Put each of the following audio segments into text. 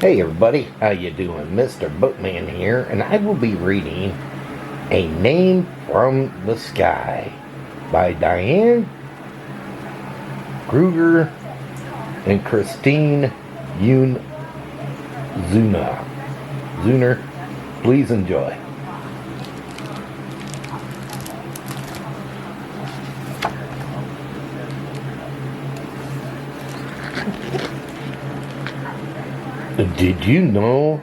Hey everybody, how you doing? Mr. Bookman here, and I will be reading A Name from the Sky by Diane Kruger and Christine Zuner. Please enjoy. Did you know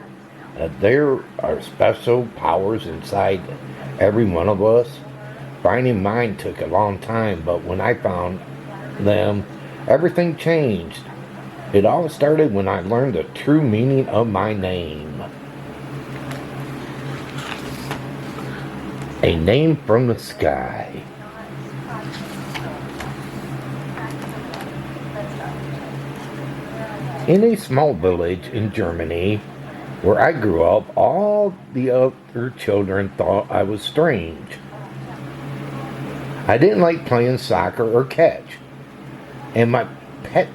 that there are special powers inside every one of us? Finding mine took a long time, but when I found them, everything changed. It all started when I learned the true meaning of my name. A Name from the Sky. In a small village in Germany, where I grew up, all the other children thought I was strange. I didn't like playing soccer or catch, and my pet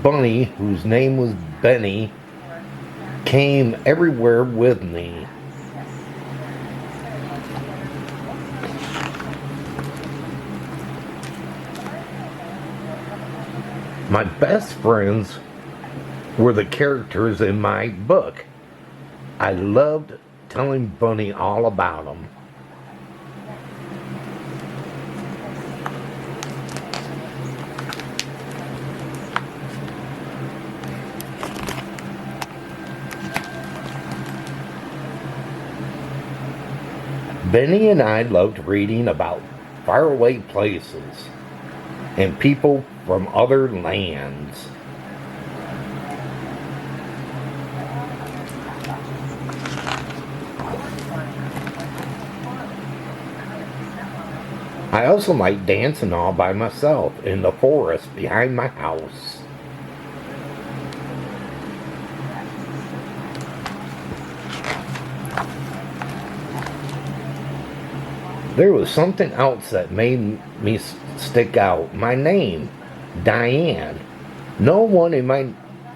bunny, whose name was Benny, came everywhere with me. My best friends were the characters in my book. I loved telling Bunny all about them. Benny and I loved reading about faraway places and people from other lands. I also like dancing all by myself in the forest behind my house. There was something else that made me stick out. My name, Diane. No one in my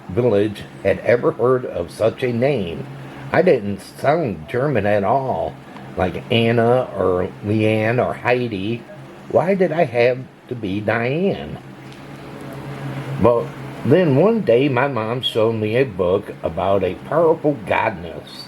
village had ever heard of such a name. I didn't sound German at all, like Anna or Leanne or Heidi. Why did I have to be Diane? But then one day my mom showed me a book about a powerful goddess.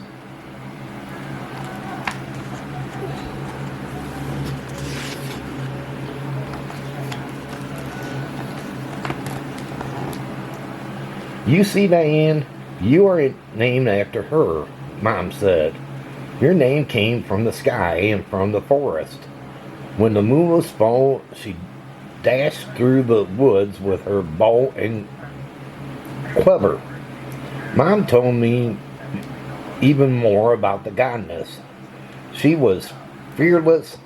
You see, Diane, you are named after her, Mom said. Your name came from the sky and from the forest. When the moon was full, she dashed through the woods with her bow and quiver. Mom told me even more about the goddess. She was fearless,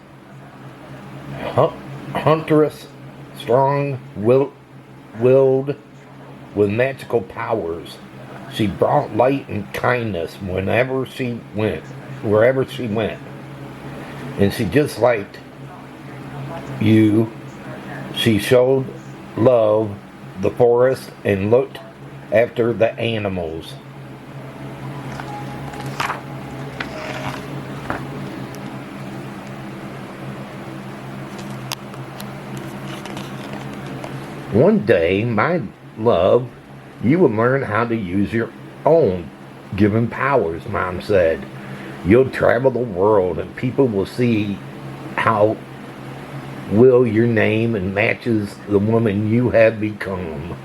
huntress, strong-willed, with magical powers. She brought light and kindness wherever she went. And she just liked you. She showed love the forest and looked after the animals. One day, my love, you will learn how to use your own given powers, Mom said. You'll travel the world and people will see how well your name and matches the woman you have become.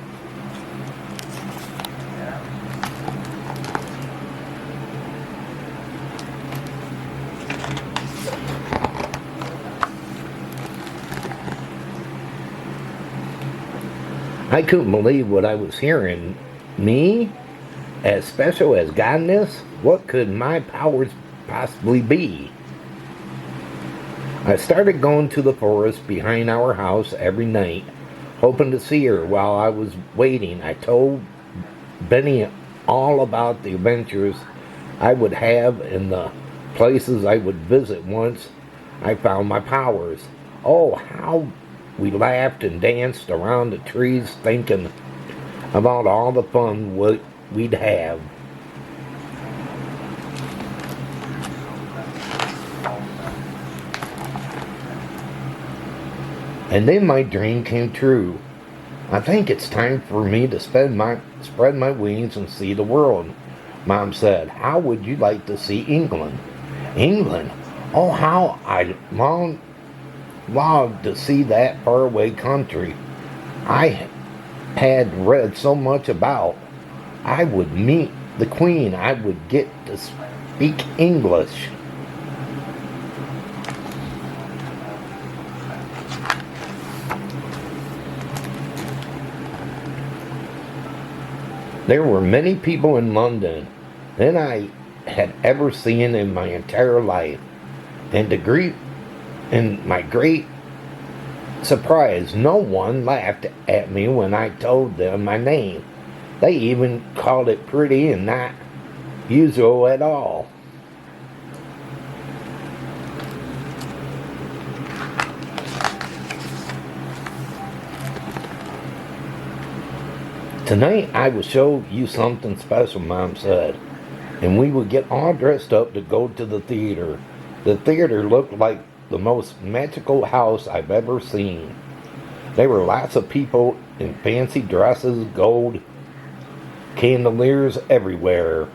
I couldn't believe what I was hearing. Me? As special as goddess? What could my powers possibly be? I started going to the forest behind our house every night, hoping to see her. While I was waiting, I told Benny all about the adventures I would have and the places I would visit once I found my powers. Oh, how we laughed and danced around the trees thinking about all the fun we'd have. And then my dream came true. I think it's time for me to spread my wings and see the world. Mom said, how would you like to see England? England? Oh, how I longed to see that faraway country I had read so much about. I would meet the Queen. I would get to speak English. There were many people in London than I had ever seen in my entire life. And my great surprise, no one laughed at me when I told them my name. They even called it pretty and not usual at all. Tonight I will show you something special, Mom said, and we would get all dressed up to go to the theater. The theater looked like the most magical house I've ever seen. There were lots of people in fancy dresses, gold chandeliers everywhere.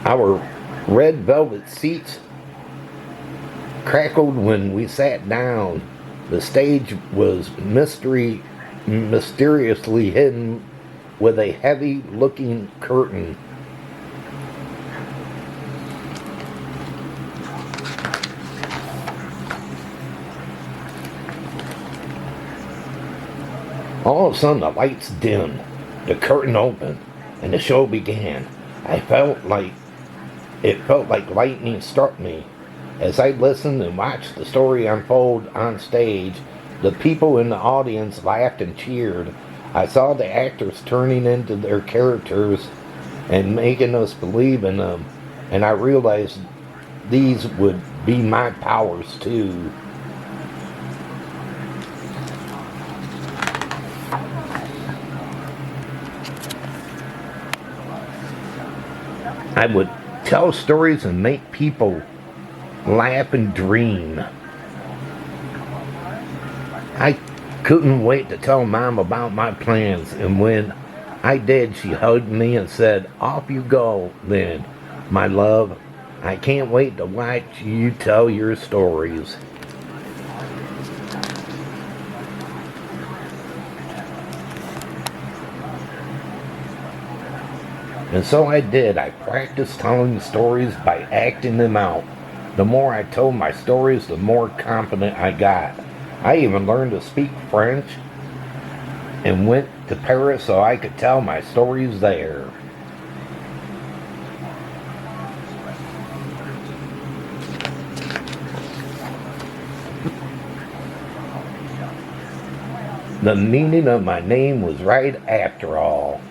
Our red velvet seats crackled when we sat down. The stage was mysteriously hidden with a heavy-looking curtain. All of a sudden, the lights dimmed, the curtain opened, and the show began. It felt like lightning struck me. As I listened and watched the story unfold on stage, the people in the audience laughed and cheered. I saw the actors turning into their characters and making us believe in them, and I realized these would be my powers too. I would tell stories and make people laugh and dream. I couldn't wait to tell Mom about my plans, and when I did, she hugged me and said, "Off you go, then, my love. I can't wait to watch you tell your stories." And so I did. I practiced telling stories by acting them out. The more I told my stories, the more confident I got. I even learned to speak French and went to Paris so I could tell my stories there. The meaning of my name was right after all.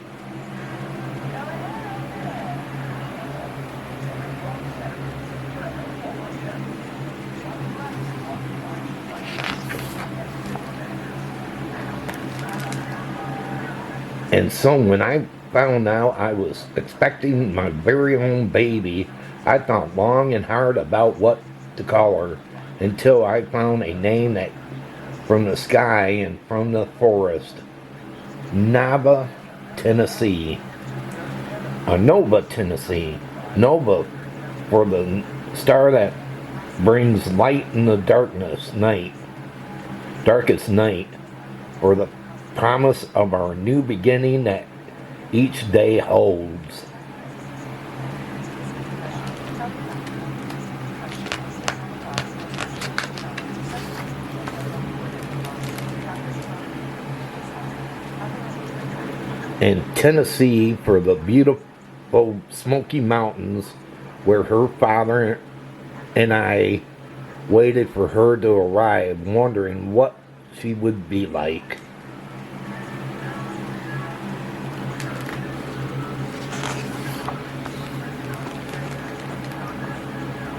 And so when I found out I was expecting my very own baby, I thought long and hard about what to call her until I found a name that from the sky and from the forest. Nova, Tennessee. Nova, Tennessee. Nova for the star that brings light in the darkest night. For the promise of our new beginning that each day holds. And Tennessee for the beautiful Smoky Mountains where her father and I waited for her to arrive, wondering what she would be like.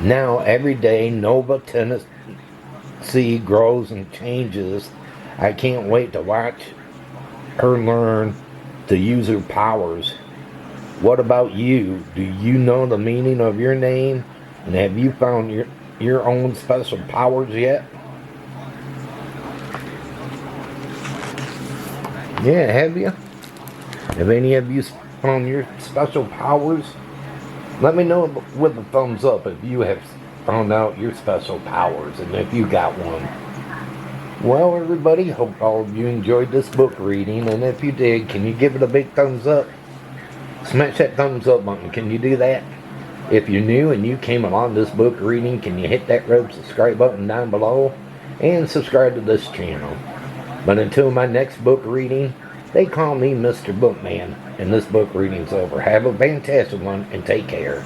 Now, every day, Nova, Tennessee grows and changes. I can't wait to watch her learn to use their powers. What about you? Do you know the meaning of your name? And have you found your own special powers yet? Yeah, have you? Have any of you found your special powers? Let me know with a thumbs up if you have found out your special powers and if you got one. Well, everybody, hope all of you enjoyed this book reading, and if you did, can you give it a big thumbs up? Smash that thumbs up button. Can you do that? If you're new and you came along this book reading, can you hit that red subscribe button down below and subscribe to this channel? But until my next book reading, they call me Mr. Bookman, and this book reading's over. Have a fantastic one and take care.